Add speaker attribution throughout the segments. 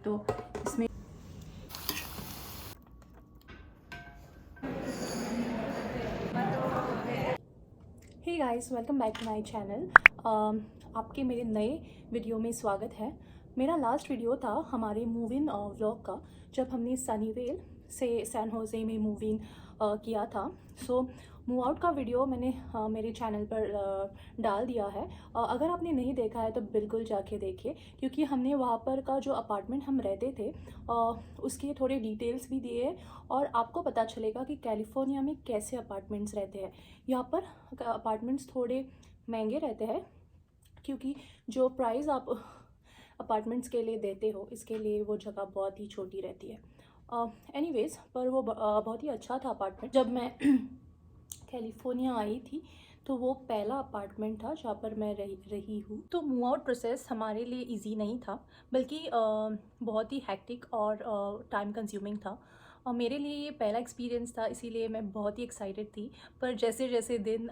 Speaker 1: तो इसमें hey guys, welcome back to my channel. आपके मेरे नए वीडियो में स्वागत है। मेरा लास्ट वीडियो था हमारे मूव इन व्लॉग का, जब हमने सनीवेल से सैन होजे में मूव इन किया था। सो मूव आउट का वीडियो मैंने मेरे चैनल पर डाल दिया है। अगर आपने नहीं देखा है तो बिल्कुल जाके देखिए, क्योंकि हमने वहाँ पर का जो अपार्टमेंट हम रहते थे उसके थोड़े डिटेल्स भी दिए और आपको पता चलेगा कि कैलिफोर्निया में कैसे अपार्टमेंट्स रहते हैं। यहाँ पर अपार्टमेंट्स थोड़े महंगे रहते हैं, क्योंकि जो प्राइस आप अपार्टमेंट्स के लिए देते हो इसके लिए वो जगह बहुत ही छोटी रहती है। एनीवेज, पर वो बहुत ही अच्छा था अपार्टमेंट। जब मैं कैलिफोर्निया आई थी तो वो पहला अपार्टमेंट था जहाँ पर मैं रही हूँ। तो मूव आउट प्रोसेस हमारे लिए इजी नहीं था, बल्कि बहुत ही हैक्टिक और टाइम कंज्यूमिंग था। और मेरे लिए ये पहला एक्सपीरियंस था, इसीलिए मैं बहुत ही एक्साइटेड थी। पर जैसे जैसे दिन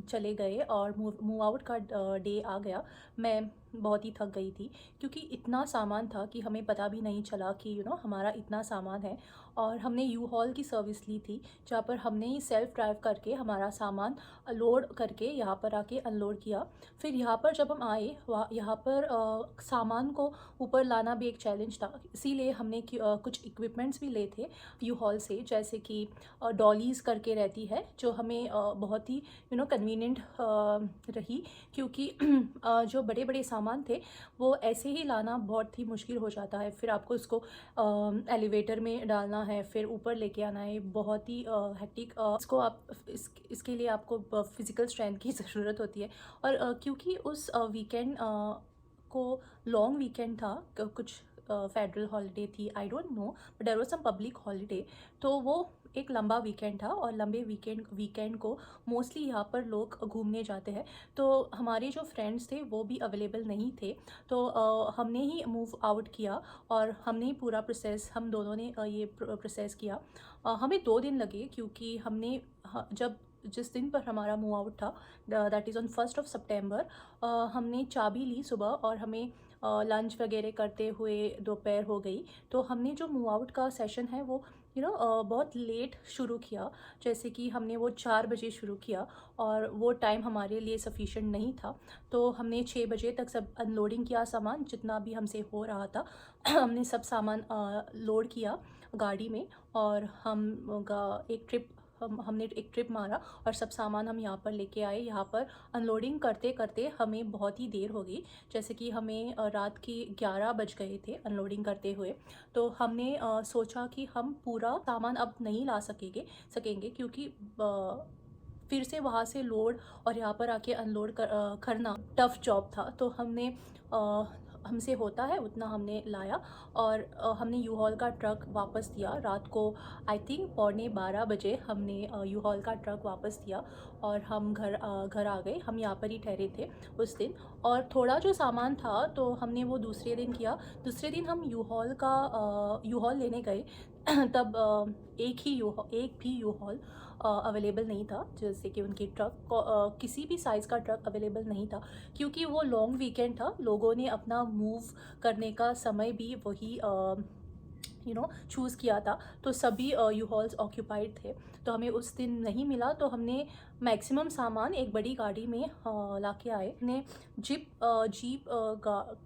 Speaker 1: चले गए और मूव आउट का डे आ गया, मैं बहुत ही थक गई थी, क्योंकि इतना सामान था कि हमें पता भी नहीं चला कि हमारा इतना सामान है। और हमने यू हॉल की सर्विस ली थी, जहाँ पर हमने ही सेल्फ ड्राइव करके हमारा सामान लोड करके यहाँ पर आके अनलोड किया। फिर यहाँ पर जब हम आए, वहाँ यहाँ पर सामान को ऊपर लाना भी एक चैलेंज था, इसीलिए हमने कुछ इक्विपमेंट्स भी ले थे यू हॉल से, जैसे कि डॉलीज़ करके रहती है, जो हमें बहुत ही कन्वीनियंट रही, क्योंकि जो बड़े बड़े सामान थे वो ऐसे ही लाना बहुत ही मुश्किल हो जाता है। फिर आपको इसको एलिवेटर में डालना है, फिर ऊपर लेके आना है, बहुत ही हेक्टिक। इसको आप इसके लिए आपको फिज़िकल स्ट्रेंथ की ज़रूरत होती है। और क्योंकि उस वीकेंड को लॉन्ग वीकेंड था, कुछ फेडरल हॉलीडे थी, I don't know, but there was some public holiday, तो वो एक लंबा वीकेंड था। और लंबे वीकेंड को मोस्टली यहाँ पर लोग घूमने जाते हैं। तो हमारे जो फ्रेंड्स थे वो भी अवेलेबल नहीं थे, तो हमने ही मूव आउट किया और हमने ही पूरा प्रोसेस, हम दोनों ने ये प्रोसेस किया। हमें 2 दिन लगे, क्योंकि हमने जब जिस दिन पर हमारा मूव आउट था, दैट इज़ ऑन 1 सितंबर, हमने चाबी ली सुबह और हमें लंच वगैरह करते हुए दोपहर हो गई। तो हमने जो मूव आउट का सेशन है वो बहुत लेट शुरू किया, जैसे कि हमने वो 4 बजे शुरू किया और वो टाइम हमारे लिए सफिशिएंट नहीं था। तो हमने 6 बजे तक सब अनलोडिंग किया, सामान जितना भी हमसे हो रहा था हमने सब सामान लोड किया गाड़ी में, और हमने एक ट्रिप मारा और सब सामान हम यहाँ पर लेके आए। यहाँ पर अनलोडिंग करते करते हमें बहुत ही देर हो गई, जैसे कि हमें रात के 11 बज गए थे अनलोडिंग करते हुए। तो हमने सोचा कि हम पूरा सामान अब नहीं ला सकेंगे, क्योंकि फिर से वहाँ से लोड और यहाँ पर आके अनलोड करना टफ़ जॉब था। तो हमसे होता है उतना हमने लाया, और हमने यू हॉल का ट्रक वापस दिया रात को। आई थिंक 11:15 बजे हमने यू हॉल का ट्रक वापस दिया और हम घर आ गए। हम यहाँ पर ही ठहरे थे उस दिन, और थोड़ा जो सामान था तो हमने वो दूसरे दिन किया। दूसरे दिन हम यू हॉल लेने गए तब एक भी यू हॉल अवेलेबल नहीं था, जैसे कि उनकी ट्रक किसी भी साइज़ का ट्रक अवेलेबल नहीं था, क्योंकि वो लॉन्ग वीकेंड था। लोगों ने अपना मूव करने का समय भी वही चूज़ किया था, तो सभी यू हॉल्स ऑक्यूपाइड थे। तो हमें उस दिन नहीं मिला, तो हमने मैक्सिमम सामान एक बड़ी गाड़ी में ला के आए। हमने जीप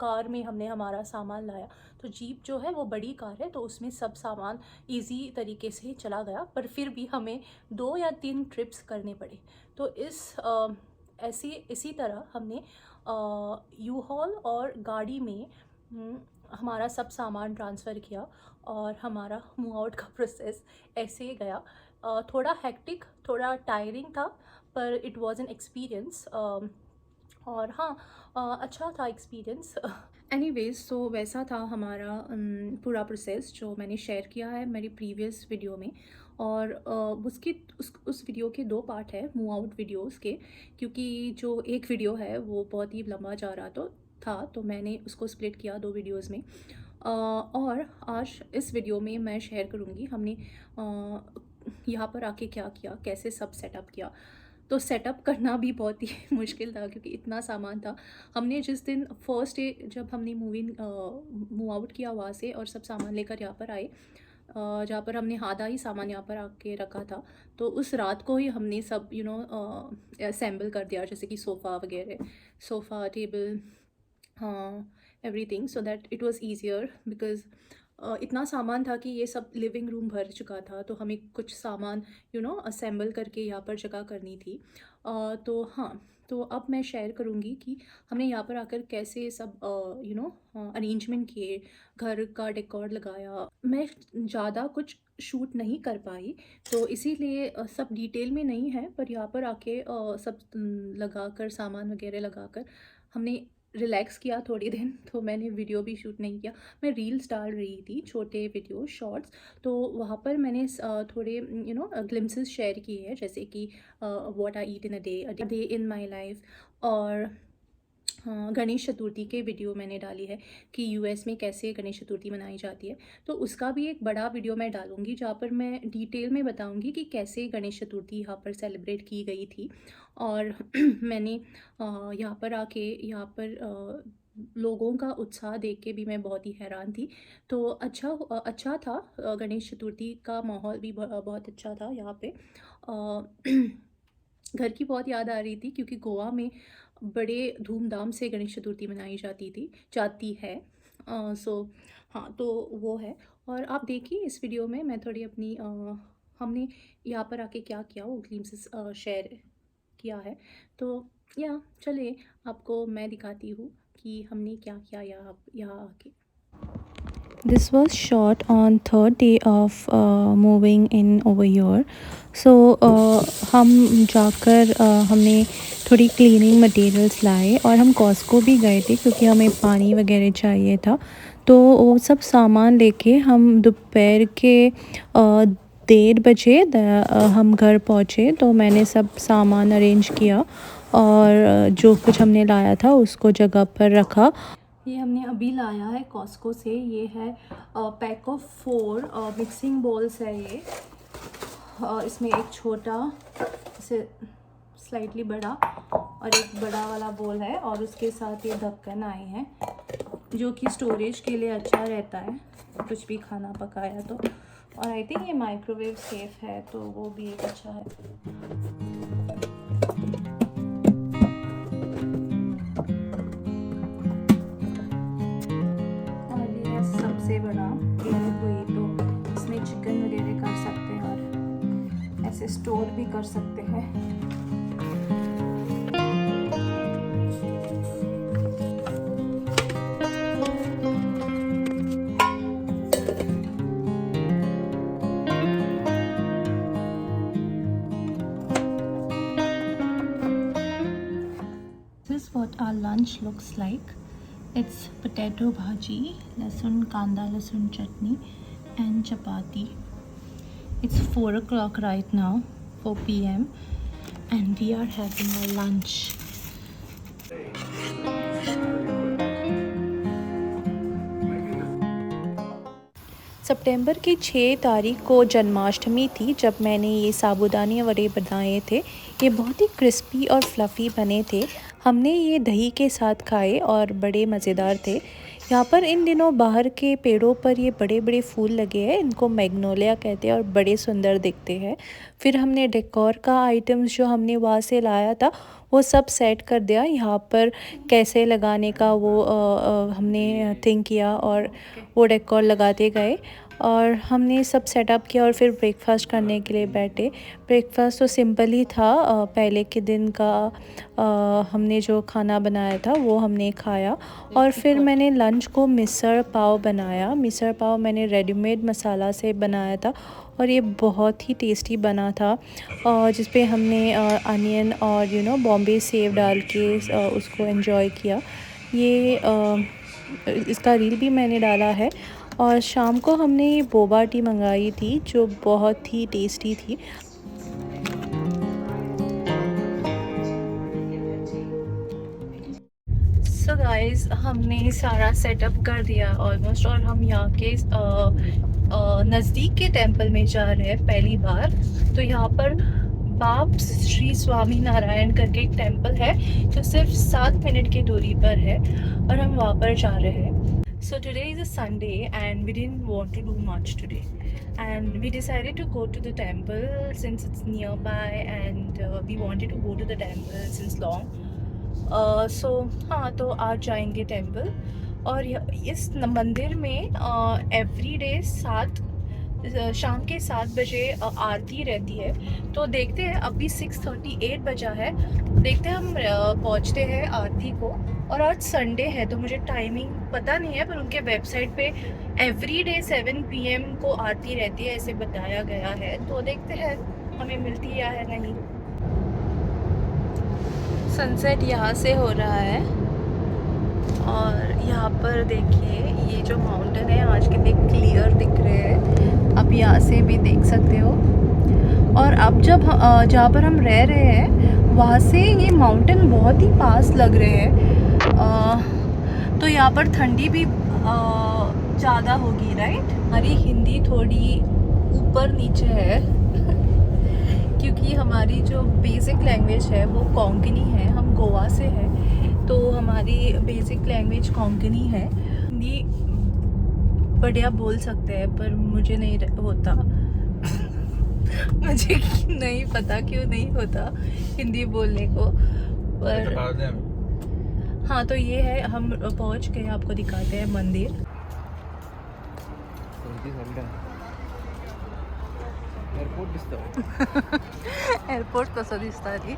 Speaker 1: कार में हमने हमारा सामान लाया। तो जीप जो है वो बड़ी कार है, तो उसमें सब सामान इजी तरीके से चला गया, पर फिर भी हमें 2 या 3 ट्रिप्स करने पड़े। तो इसी तरह हमने यू हॉल और गाड़ी में हमारा सब सामान ट्रांसफ़र किया, और हमारा मूव आउट का प्रोसेस ऐसे ही गया। थोड़ा हेक्टिक, थोड़ा टायरिंग था, पर इट वाज एन एक्सपीरियंस। और हाँ, अच्छा था एक्सपीरियंस। एनीवेज, सो वैसा था हमारा पूरा प्रोसेस, जो मैंने शेयर किया है मेरी प्रीवियस वीडियो में। और उस वीडियो के 2 पार्ट है मूव आउट वीडियोस के, क्योंकि जो एक वीडियो है वो बहुत ही लंबा जा रहा तो मैंने उसको स्प्लिट किया 2 वीडियोस में। और आज इस वीडियो में मैं शेयर करूँगी हमने यहाँ पर आके क्या किया, कैसे सब सेटअप किया। तो सेटअप करना भी बहुत ही मुश्किल था क्योंकि इतना सामान था। हमने जिस दिन फर्स्ट डे जब हमने मूव आउट किया वहाँ से और सब सामान लेकर यहाँ पर आए, जहाँ पर हमने आधा ही सामान यहाँ पर आके रखा था, तो उस रात को ही हमने सब असेंबल कर दिया, जैसे कि सोफ़ा वगैरह, सोफ़ा टेबल, हाँ, everything, so that it was easier because इतना सामान था कि ये सब लिविंग रूम भर चुका था, तो हमें कुछ सामान असेंबल करके यहाँ पर जगह करनी थी। तो हाँ, तो अब मैं शेयर करूँगी कि हमने यहाँ पर आकर कैसे सब अरेंजमेंट किए, घर का डेकोर लगाया। मैं ज़्यादा कुछ शूट नहीं कर पाई, तो इसीलिए सब डिटेल में नहीं है, पर यहाँ पर आके सब लगाकर, सामान वगैरह लगाकर हमने रिलैक्स किया थोड़ी दिन। तो मैंने वीडियो भी शूट नहीं किया, मैं रील्स डाल रही थी, छोटे वीडियो शॉर्ट्स, तो वहाँ पर मैंने थोड़े ग्लिम्सेस शेयर किए हैं, जैसे कि what I eat in a day in my life. और हाँ, गणेश चतुर्थी के वीडियो मैंने डाली है कि यूएस में कैसे गणेश चतुर्थी मनाई जाती है, तो उसका भी एक बड़ा वीडियो मैं डालूँगी जहाँ पर मैं डिटेल में बताऊँगी कि कैसे गणेश चतुर्थी यहाँ पर सेलिब्रेट की गई थी। और मैंने यहाँ पर आके यहाँ पर लोगों का उत्साह देख के भी मैं बहुत ही हैरान थी। तो अच्छा था, गणेश चतुर्थी का माहौल भी बहुत अच्छा था यहाँ पे। घर की बहुत याद आ रही थी क्योंकि गोवा में बड़े धूमधाम से गणेश चतुर्थी मनाई जाती है। सो हाँ, तो वो है। और आप देखिए इस वीडियो में मैं थोड़ी अपनी हमने यहाँ पर आके क्या किया वो ग्लिम्सेस शेयर किया है। तो या चलिए आपको मैं दिखाती हूँ कि हमने क्या किया यहाँ आके। This was shot on third day of moving in over here. So हम जाकर हमने थोड़ी क्लीनिंग मटेरियल्स लाए और हम कॉस्को भी गए थे क्योंकि हमें पानी वगैरह चाहिए था। तो वो सब सामान लेके हम दोपहर के 1:30 बजे हम घर पहुँचे। तो मैंने सब सामान अरेंज किया और जो कुछ हमने लाया था उसको जगह पर रखा। ये हमने अभी लाया है कॉस्को से, ये है पैक ऑफ 4 मिक्सिंग बॉल्स है ये। इसमें एक छोटा, इसे स्लाइटली बड़ा और एक बड़ा वाला बॉल है, और उसके साथ ये ढक्कन आए हैं जो कि स्टोरेज के लिए अच्छा रहता है कुछ भी खाना पकाया तो। और आई थिंक ये माइक्रोवेव सेफ है, तो वो भी एक अच्छा है। सबसे बड़ा ये हुई, तो इसमें चिकन वगैरह कर सकते हैं और ऐसे स्टोर भी कर सकते हैं। This is what our lunch looks like. It's potato bhaji, lasun kanda lasun chutney and chapati. It's 4 o'clock right now, 4 p.m. and we are having our lunch. सितंबर की 6 तारीख को जन्माष्टमी थी जब मैंने ये साबूदाने वड़े बनाए थे। ये बहुत ही क्रिस्पी और फ्लफ़ी बने थे। हमने ये दही के साथ खाए और बड़े मज़ेदार थे। यहाँ पर इन दिनों बाहर के पेड़ों पर ये बड़े बड़े फूल लगे हैं, इनको मैग्नोलिया कहते हैं और बड़े सुंदर दिखते हैं। फिर हमने डेकोर का आइटम्स जो हमने वहाँ से लाया था वो सब सेट कर दिया। यहाँ पर कैसे लगाने का वो हमने थिंक किया और वो डेकोर लगाते गए और हमने सब सेटअप किया और फिर ब्रेकफास्ट करने के लिए बैठे। ब्रेकफास्ट तो सिंपल ही था, पहले के दिन का हमने जो खाना बनाया था वो हमने खाया। और फिर मैंने लंच को मिसल पाव बनाया। मिसल पाव मैंने रेडीमेड मसाला से बनाया था और ये बहुत ही टेस्टी बना था, जिस पे हमने अनियन और बॉम्बे सेव डाल के उसको एंजॉय किया। ये इसका रील भी मैंने डाला है। और शाम को हमने ये बोबा टी मंगाई थी जो बहुत ही टेस्टी थी। सो गाइस, हमने सारा सेटअप कर दिया ऑलमोस्ट और हम यहाँ के नज़दीक के टेंपल में जा रहे हैं पहली बार। तो यहाँ पर बाप श्री स्वामी नारायण करके एक टेम्पल है जो सिर्फ 7 मिनट की दूरी पर है और हम वहाँ पर जा रहे हैं. So today is a Sunday and we didn't want to do much today and we decided to go to the temple since it's nearby and we wanted to go to the temple since long. So हाँ, तो आज जाएंगे temple और इस मंदिर में every day शाम के 7 बजे आरती रहती है. तो देखते हैं, अभी 6:38 बजा है. देखते हैं हम पहुंचते हैं आरती को. और आज संडे है तो मुझे टाइमिंग पता नहीं है, पर उनके वेबसाइट पे एवरी डे 7 PM को आरती रहती है ऐसे बताया गया है. तो देखते हैं हमें मिलती है या नहीं. सनसेट यहाँ से हो रहा है और यहाँ पर देखिए ये जो माउंटेन है आज कितने क्लियर दिख रहे हैं, आप यहाँ से भी देख सकते हो. और अब जब जहाँ पर हम रह रहे हैं वहाँ से ये माउंटेन बहुत ही पास लग रहे हैं. तो यहाँ पर ठंडी भी ज़्यादा होगी, राइट. हमारी हिंदी थोड़ी ऊपर नीचे है क्योंकि हमारी जो बेसिक लैंग्वेज है वो कोंकणी है. हम गोवा से हैं तो हमारी बेसिक लैंग्वेज कोंकणी है. हिंदी बढ़िया बोल सकते हैं पर मुझे नहीं होता मुझे नहीं पता क्यों नहीं होता हिंदी बोलने को. पर हाँ, तो ये है, हम पहुंच गए. आपको दिखाते हैं मंदिर. एअरपोर्ट कसं दिसतं ती.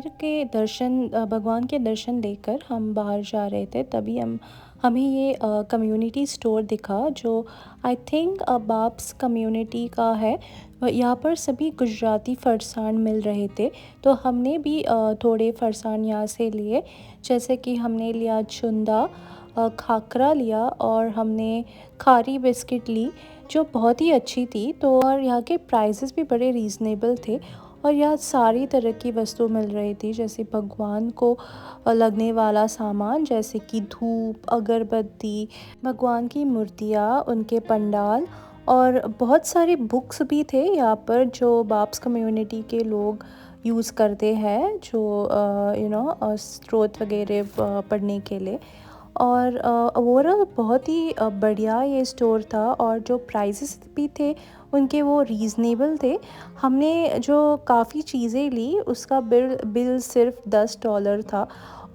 Speaker 1: मंदिर के दर्शन भगवान के दर्शन लेकर हम बाहर जा रहे थे, तभी हमें ये कम्युनिटी स्टोर दिखा जो आई थिंक बाप्स कम्युनिटी का है। यहाँ पर सभी गुजराती फरसान मिल रहे थे, तो हमने भी थोड़े फरसान यहाँ से लिए, जैसे कि हमने लिया चुंदा, खाकरा लिया और हमने खारी बिस्किट ली जो बहुत ही अच्छी थी। तो और यहाँ के प्राइसेस भी बड़े रीज़नेबल थे और यहाँ सारी तरह की वस्तु मिल रही थी, जैसे भगवान को लगने वाला सामान जैसे कि धूप, अगरबत्ती, भगवान की मूर्तियाँ, उनके पंडाल और बहुत सारे बुक्स भी थे यहाँ पर जो बाप्स कम्युनिटी के लोग यूज़ करते हैं, जो स्रोत वगैरह पढ़ने के लिए। और ओवरऑल बहुत ही बढ़िया ये स्टोर था और जो प्राइसेस भी थे उनके वो रीज़नेबल थे। हमने जो काफ़ी चीज़ें ली उसका बिल सिर्फ $10 था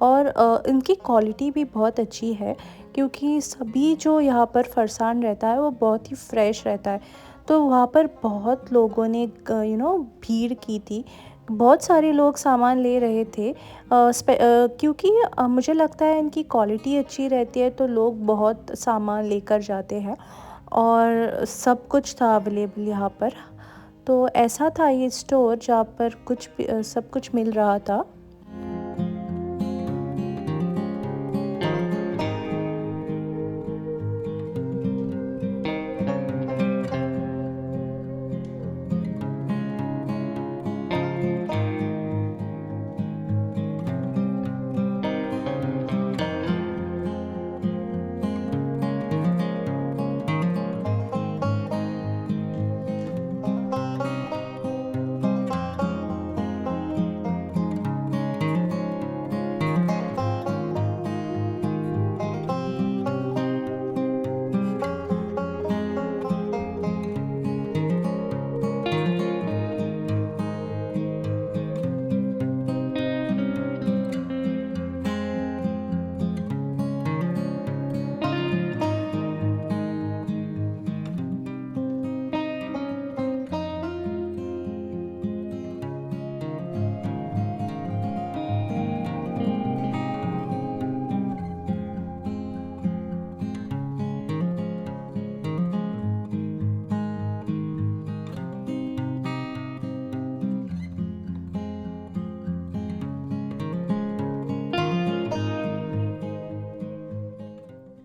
Speaker 1: और इनकी क्वालिटी भी बहुत अच्छी है क्योंकि सभी जो यहाँ पर फरसान रहता है वो बहुत ही फ्रेश रहता है। तो वहाँ पर बहुत लोगों ने भीड़ की थी, बहुत सारे लोग सामान ले रहे थे क्योंकि मुझे लगता है इनकी क्वालिटी अच्छी रहती है तो लोग बहुत सामान लेकर जाते हैं और सब कुछ था अवेलेबल यहाँ पर। तो ऐसा था ये स्टोर जहाँ पर सब कुछ मिल रहा था।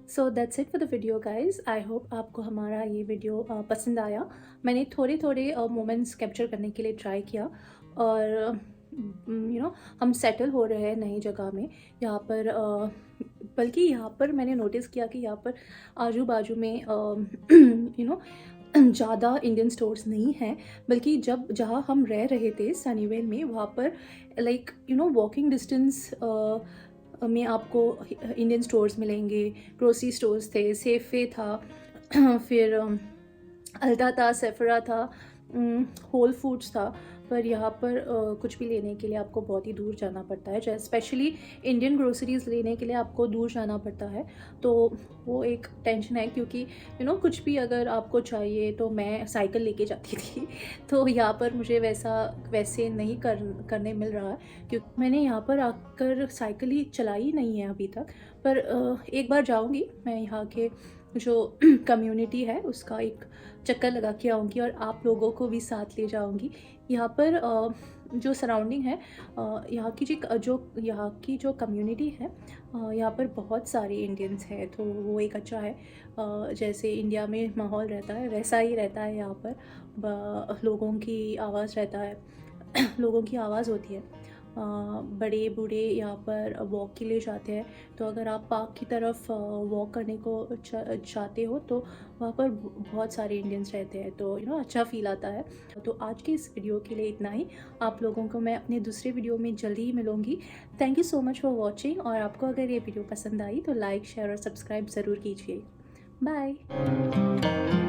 Speaker 1: So that's it for the video guys. I hope आपको हमारा ये वीडियो पसंद आया। मैंने थोड़े थोड़े मोमेंट्स कैप्चर करने के लिए ट्राई किया और हम सेटल हो रहे हैं नई जगह में यहाँ पर। बल्कि यहाँ पर मैंने नोटिस किया कि यहाँ पर आजू बाजू में ज़्यादा इंडियन स्टोर्स नहीं हैं, बल्कि जहाँ हम रह रहे थे सनीवेल में वहाँ पर लाइक वॉकिंग डिस्टेंस में आपको इंडियन स्टोर्स मिलेंगे। ग्रोसरी स्टोर्स थे, सेफे था फिर अल्टा था, सेफरा था, होल फूड्स था। पर यहाँ पर कुछ भी लेने के लिए आपको बहुत ही दूर जाना पड़ता है, जैसे स्पेशली इंडियन ग्रोसरीज़ लेने के लिए आपको दूर जाना पड़ता है। तो वो एक टेंशन है क्योंकि कुछ भी अगर आपको चाहिए तो मैं साइकिल लेके जाती थी तो यहाँ पर मुझे वैसे नहीं करने मिल रहा है क्योंकि मैंने यहाँ पर आकर साइकिल ही चलाई नहीं है अभी तक। पर एक बार जाऊँगी मैं, यहाँ के जो कम्युनिटी है उसका एक चक्कर लगा के आऊँगी और आप लोगों को भी साथ ले जाऊँगी। यहाँ पर जो सराउंडिंग है, यहाँ की जो कम्युनिटी है, यहाँ पर बहुत सारे इंडियंस हैं, तो वो एक अच्छा है। जैसे इंडिया में माहौल रहता है वैसा ही रहता है यहाँ पर। लोगों की आवाज़ रहता है लोगों की आवाज़ होती है। बड़े बूढ़े यहाँ पर वॉक के लिए जाते हैं, तो अगर आप पार्क की तरफ वॉक करने को चाहते हो तो वहाँ पर बहुत सारे इंडियंस रहते हैं, तो अच्छा फील आता है। तो आज के इस वीडियो के लिए इतना ही। आप लोगों को मैं अपने दूसरे वीडियो में जल्दी ही मिलूँगी। Thank you so much for watching. और आपको अगर ये वीडियो पसंद आई तो लाइक, शेयर और सब्सक्राइब ज़रूर कीजिए। बाय।